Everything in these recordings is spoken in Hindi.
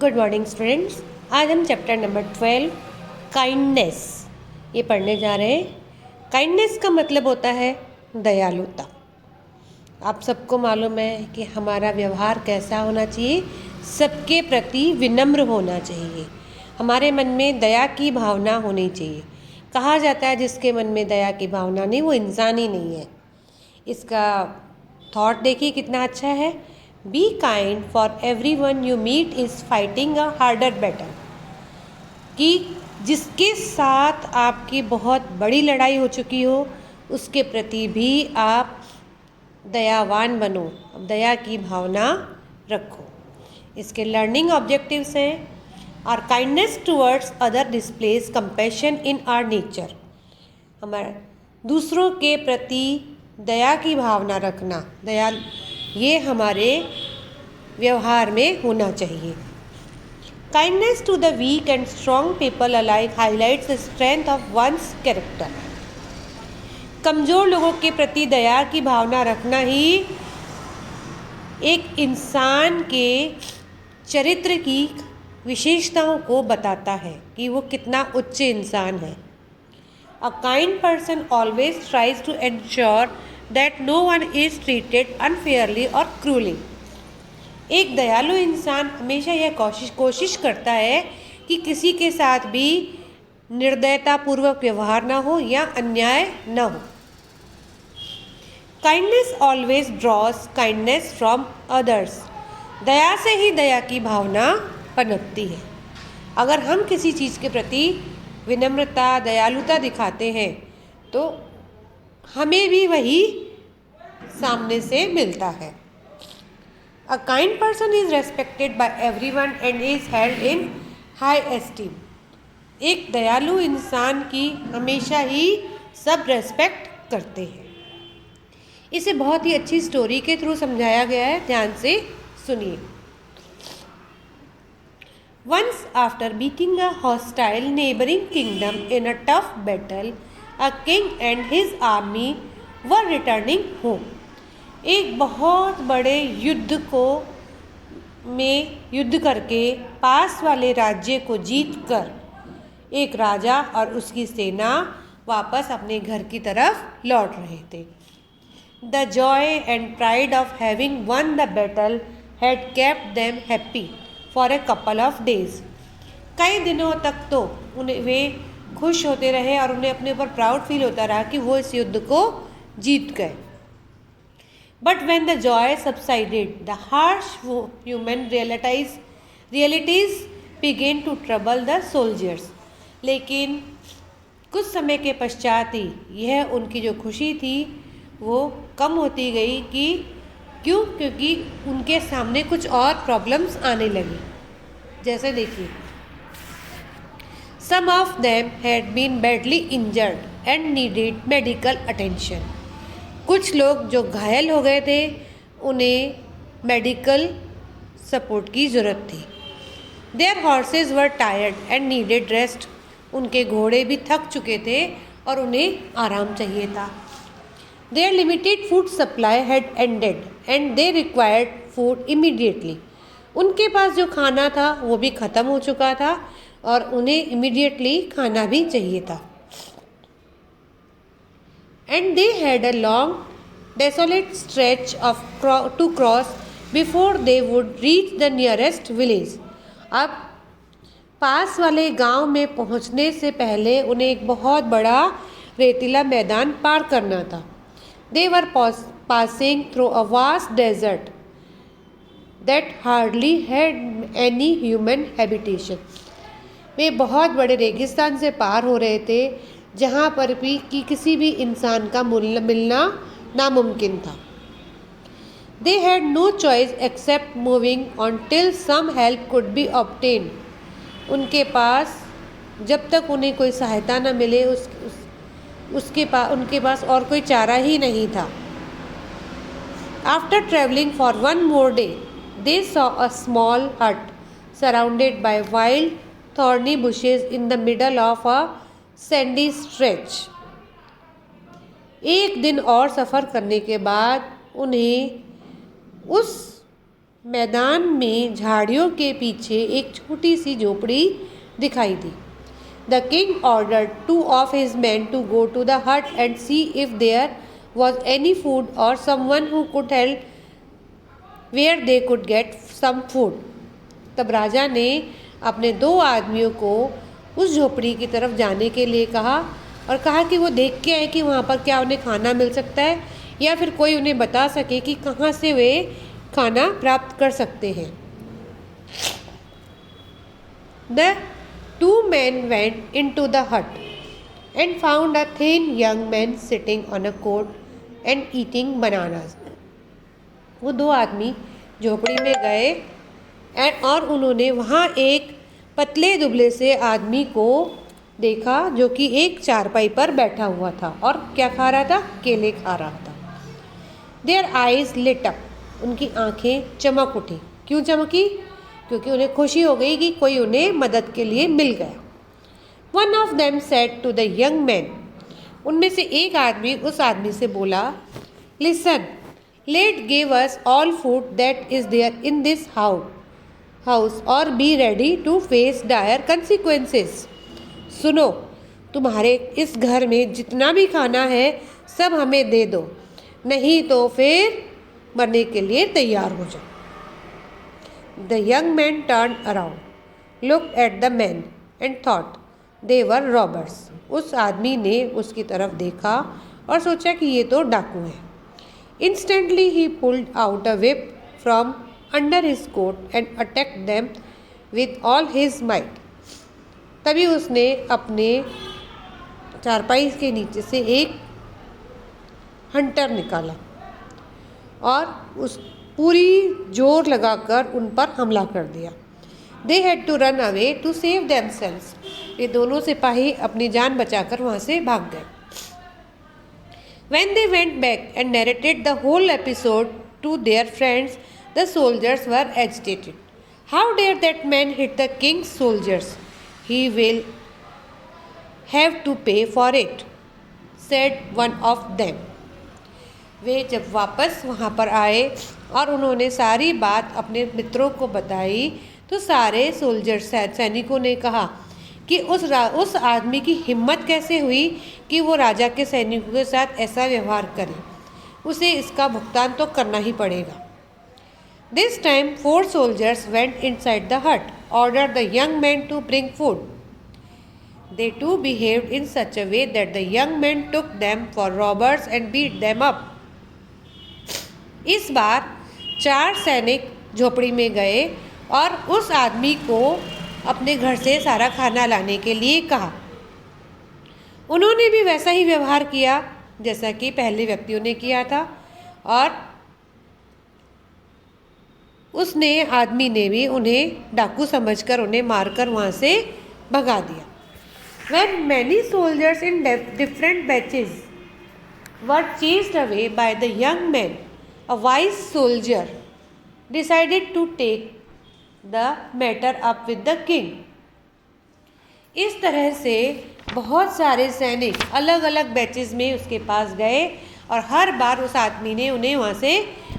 Good morning students. आज हम चैप्टर नंबर 12 काइंडनेस ये पढ़ने जा रहे हैं। काइंडनेस का मतलब होता है दयालुता। आप सबको मालूम है कि हमारा व्यवहार कैसा होना चाहिए, सबके प्रति विनम्र होना चाहिए। हमारे मन में दया की भावना होनी चाहिए। कहा जाता है जिसके मन में दया की भावना नहीं वो इंसान ही नहीं है। इसका थॉट देखिए कितना अच्छा है। Be kind for every one you meat is fighting a harder battle. कि जिसके साथ आपकी बहुत बड़ी लड़ाई हो चुकी हो उसके प्रति भी आप दयावान बनो, दया की भावना रखो। इसके लर्निंग ऑब्जेक्टिव्स हैं। Are kindness towards other displays compassion in our nature. हमारे दूसरों के प्रति दया की भावना रखना, दया ये हमारे व्यवहार में होना चाहिए। Kindness to the weak and strong people alike highlights the strength of one's character. कमज़ोर लोगों के प्रति दया की भावना रखना ही एक इंसान के चरित्र की विशेषताओं को बताता है कि वो कितना उच्च इंसान है। A kind person always tries to ensure that no one is treated unfairly or cruelly. एक दयालु इंसान हमेशा यह कोशिश करता है कि किसी के साथ भी निर्दयतापूर्वक व्यवहार न हो या अन्याय न हो। Kindness always draws kindness from others. दया से ही दया की भावना पनपती है। अगर हम किसी चीज़ के प्रति विनम्रता दयालुता दिखाते हैं तो हमें भी वही सामने से मिलता है। A kind person is respected by everyone and is held in high esteem. एक दयालु इंसान की हमेशा ही सब रेस्पेक्ट करते हैं। इसे बहुत ही अच्छी स्टोरी के थ्रू समझाया गया है, ध्यान से सुनिए। Once after beating a hostile neighboring kingdom in a tough battle, a king and his army were returning home. एक बहुत बड़े युद्ध करके पास वाले राज्य को जीतकर एक राजा और उसकी सेना वापस अपने घर की तरफ लौट रहे थे। The joy and pride of having won the battle had kept them happy for a couple of days. कई दिनों तक तो वे खुश होते रहे और उन्हें अपने ऊपर प्राउड फील होता रहा कि वो इस युद्ध को जीत गए। But when the joy subsided the harsh human realities began to trouble the soldiers. लेकिन कुछ समय के पश्चात ही यह उनकी जो खुशी थी वो कम होती गई। क्योंकि उनके सामने कुछ और प्रॉब्लम्स आने लगी। जैसे देखिए, some of them had been badly injured and needed medical attention. कुछ लोग जो घायल हो गए थे उन्हें मेडिकल सपोर्ट की ज़रूरत थी। Their horses were tired and needed rest. उनके घोड़े भी थक चुके थे और उन्हें आराम चाहिए था। Their limited food supply had ended and they required food immediately. उनके पास जो खाना था वो भी ख़त्म हो चुका था और उन्हें immediately खाना भी चाहिए था। And they had a long, desolate stretch to cross before they would reach the nearest village. अब पास वाले गांव में पहुंचने से पहले उन्हें एक बहुत बड़ा रेतीला मैदान पार करना था। They were passing through a vast desert that hardly had any human habitation. वे बहुत बड़े रेगिस्तान से पार हो रहे थे जहाँ पर भी कि किसी भी इंसान का मिलना नामुमकिन था। They had no choice except moving on till some help could be obtained. उनके जब तक उन्हें कोई सहायता न मिले उनके पास और कोई चारा ही नहीं था। After travelling for one more day they saw a small hut surrounded by wild thorny bushes in the middle of a sandy stretch. एक दिन और सफ़र करने के बाद उन्हें उस मैदान में झाड़ियों के पीछे एक छोटी सी झोपड़ी दिखाई दी। The king ordered 2 of his men to go to the hut and see if there was any food or someone who could help where they could get some food. तब राजा ने अपने 2 आदमियों को उस झोपड़ी की तरफ जाने के लिए कहा और कहा कि वो देख के आए कि वहाँ पर क्या उन्हें खाना मिल सकता है या फिर कोई उन्हें बता सके कि कहाँ से वे खाना प्राप्त कर सकते हैं। The 2 men went into the hut and found a thin young man sitting on a cot and eating bananas. वो 2 आदमी झोपड़ी में गए और उन्होंने वहाँ एक पतले दुबले से आदमी को देखा जो कि एक चारपाई पर बैठा हुआ था और क्या खा रहा था? केले खा रहा था। Their eyes lit up. उनकी आंखें चमक उठी। क्यों चमकी? क्योंकि उन्हें खुशी हो गई कि कोई उन्हें मदद के लिए मिल गया। One of them said to the young man, उनमें से एक आदमी उस आदमी से बोला, Listen, let give us all food that is there in this house or be ready to face dire consequences. सुनो, तुम्हारे इस घर में जितना भी खाना है सब हमें दे दो, नहीं तो फिर मरने के लिए तैयार हो जाओ। The young man turned around, looked at the men and thought they were robbers. उस आदमी ने उसकी तरफ देखा और सोचा कि ये तो डाकू हैं। Instantly he pulled out a whip from under his coat and attacked them with all his might. तभी उसने अपने चारपाई के नीचे से एक हंटर निकाला और उस पूरी जोर लगाकर उन पर हमला कर दिया। They had to run away to save themselves. ये दोनों सिपाही अपनी जान बचाकर वहाँ से भाग गए। When they went back and narrated the whole episode to their friends, the soldiers were agitated. How dare that man hit the king's soldiers? He will have to pay for it, said one of them. वे जब वापस वहाँ पर आए और उन्होंने सारी बात अपने मित्रों को बताई तो सारे सोल्जर सैनिकों ने कहा कि उस आदमी की हिम्मत कैसे हुई कि वो राजा के सैनिकों के साथ ऐसा व्यवहार करे, उसे इसका भुगतान तो करना ही पड़ेगा। This time 4 soldiers went inside the hut, ordered the young men to bring food. They too behaved in such a way that the young men took them for robbers and beat them up. इस बार 4 सैनिक झोपड़ी में गए और उस आदमी को अपने घर से सारा खाना लाने के लिए कहा। उन्होंने भी वैसा ही व्यवहार किया जैसा कि पहले व्यक्तियों ने किया था और उसने आदमी ने भी उन्हें डाकू समझकर उन्हें मारकर वहाँ से भगा दिया। When many soldiers in different batches were chased away by the young men, a wise soldier decided to take the matter up with the king. इस तरह से बहुत सारे सैनिक अलग अलग बैचेस में उसके पास गए और हर बार उस आदमी ने उन्हें वहाँ से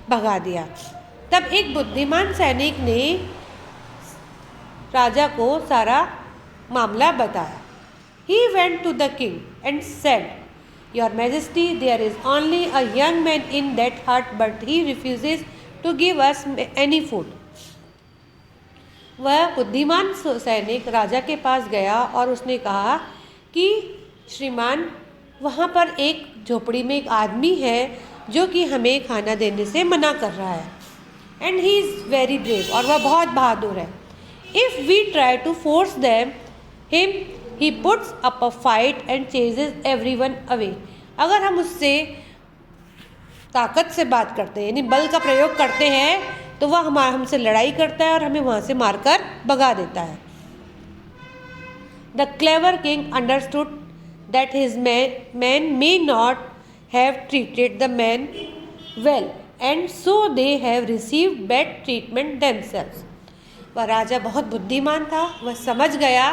भगा दिया। तब एक बुद्धिमान सैनिक ने राजा को सारा मामला बताया। He went to the king and said, Your Majesty, there is only a young man in that hut, but he refuses to give us any food. वह बुद्धिमान सैनिक राजा के पास गया और उसने कहा कि श्रीमान, वहाँ पर एक झोपड़ी में एक आदमी है जो कि हमें खाना देने से मना कर रहा है। And he is very brave, और वह बहुत बहादुर है। If we try to force them him he puts up a fight and chases everyone away. अगर हम उससे ताकत से बात करते हैं यानी बल का प्रयोग करते हैं तो वह हमसे लड़ाई करता है और हमें वहाँ से मारकर भगा देता है। The clever king understood that his man may not have treated the man well and so they have received bad treatment themselves. वह राजा बहुत बुद्धिमान था, वह समझ गया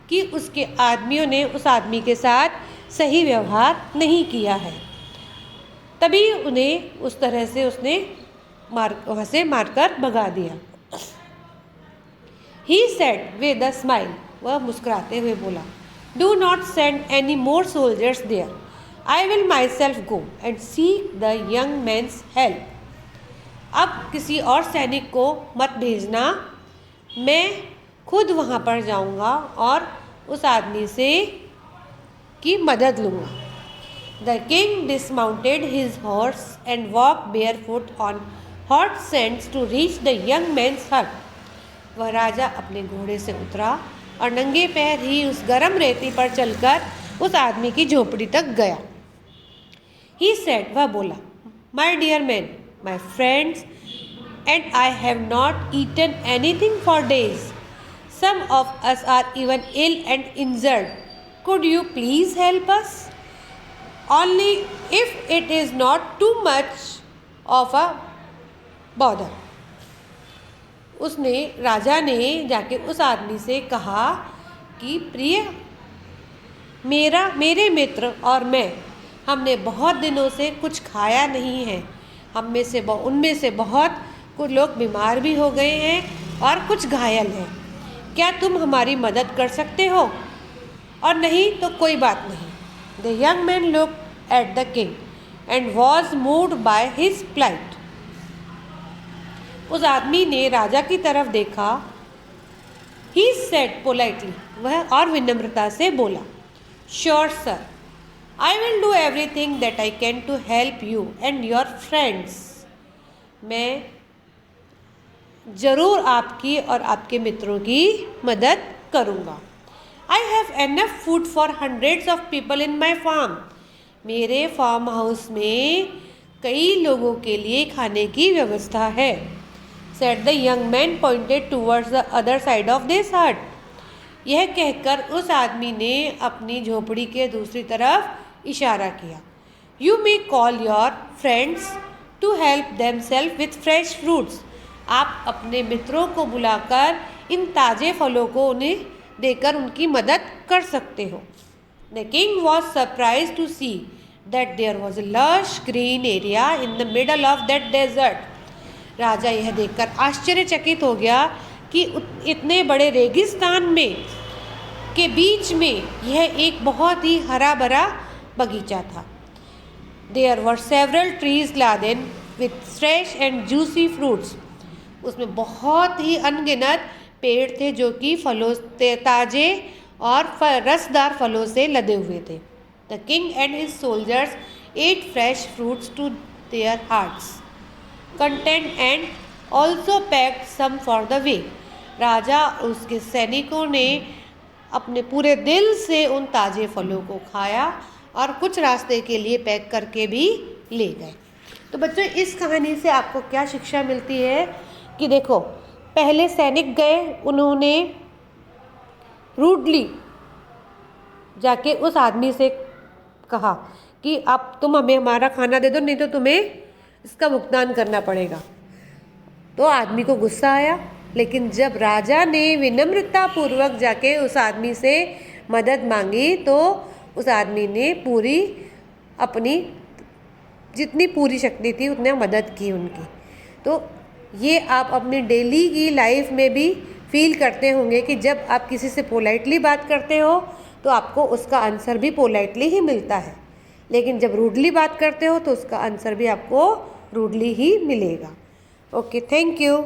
कि उसके आदमियों ने उस आदमी के साथ सही व्यवहार नहीं किया है, तभी उन्हें उस तरह से उसने वहाँ से मारकर भगा दिया। He said with a smile, वह मुस्कुराते हुए बोला, Do not send any more soldiers there. I will myself go and seek the young man's help. अब किसी और सैनिक को मत भेजना, मैं खुद वहाँ पर जाऊँगा और उस आदमी से की मदद लूँगा। The king dismounted his horse and walked barefoot on hot sands to reach the young man's hut. वह राजा अपने घोड़े से उतरा और नंगे पैर ही उस गर्म रेती पर चलकर उस आदमी की झोपड़ी तक गया। He said, वह बोला, My dear man, my friends, and I have not eaten anything for days. Some of us are even ill and injured. Could you please help us? Only if it is not too much of a bother. उसने राजा ने जाके उस आदमी से कहा कि प्रिय, मेरे मित्र और मैं, हमने बहुत दिनों से कुछ खाया नहीं है। उनमें से बहुत कुछ लोग बीमार भी हो गए हैं और कुछ घायल हैं। क्या तुम हमारी मदद कर सकते हो? और नहीं तो कोई बात नहीं। The young man looked at the king and was moved by his plight. उस आदमी ने राजा की तरफ देखा। He said politely, वह और विनम्रता से बोला, Sure sir, I will do everything that I can to help you and your friends. मैं ज़रूर आपकी और आपके मित्रों की मदद करूँगा। I have enough food for hundreds of people in my farm. मेरे फार्म हाउस में कई लोगों के लिए खाने की व्यवस्था है। Said the young man, pointed towards the other side of this hut. यह कहकर उस आदमी ने अपनी झोपड़ी के दूसरी तरफ इशारा किया। You may call your friends to help themselves with fresh fruits. आप अपने मित्रों को बुलाकर इन ताज़े फलों को उन्हें देकर उनकी मदद कर सकते हो। The king was surprised to see that there was a lush green area in the middle of that desert. राजा यह देखकर आश्चर्यचकित हो गया कि इतने बड़े रेगिस्तान में के बीच में यह एक बहुत ही हरा भरा बगीचा था। There were several trees laden with fresh and juicy fruits. उसमें बहुत ही अनगिनत पेड़ थे जो कि फलों ताजे और रसदार फलों से लदे हुए थे। The king and his soldiers ate fresh fruits to their hearts content and also packed some for the way. राजा और उसके सैनिकों ने अपने पूरे दिल से उन ताज़े फलों को खाया और कुछ रास्ते के लिए पैक करके भी ले गए। तो बच्चों, इस कहानी से आपको क्या शिक्षा मिलती है कि देखो, पहले सैनिक गए, उन्होंने रूडली जाके उस आदमी से कहा कि अब तुम हमें हमारा खाना दे दो, नहीं तो तुम्हें इसका भुगतान करना पड़ेगा। तो आदमी को गुस्सा आया, लेकिन जब राजा ने विनम्रता पूर्वक जाके उस आदमी से मदद मांगी तो उस आदमी ने पूरी अपनी जितनी पूरी शक्ति थी उतने मदद की उनकी। तो ये आप अपनी डेली की लाइफ में भी फील करते होंगे कि जब आप किसी से पोलाइटली बात करते हो तो आपको उसका आंसर भी पोलाइटली ही मिलता है, लेकिन जब रूडली बात करते हो तो उसका आंसर भी आपको रूडली ही मिलेगा। Okay, thank you.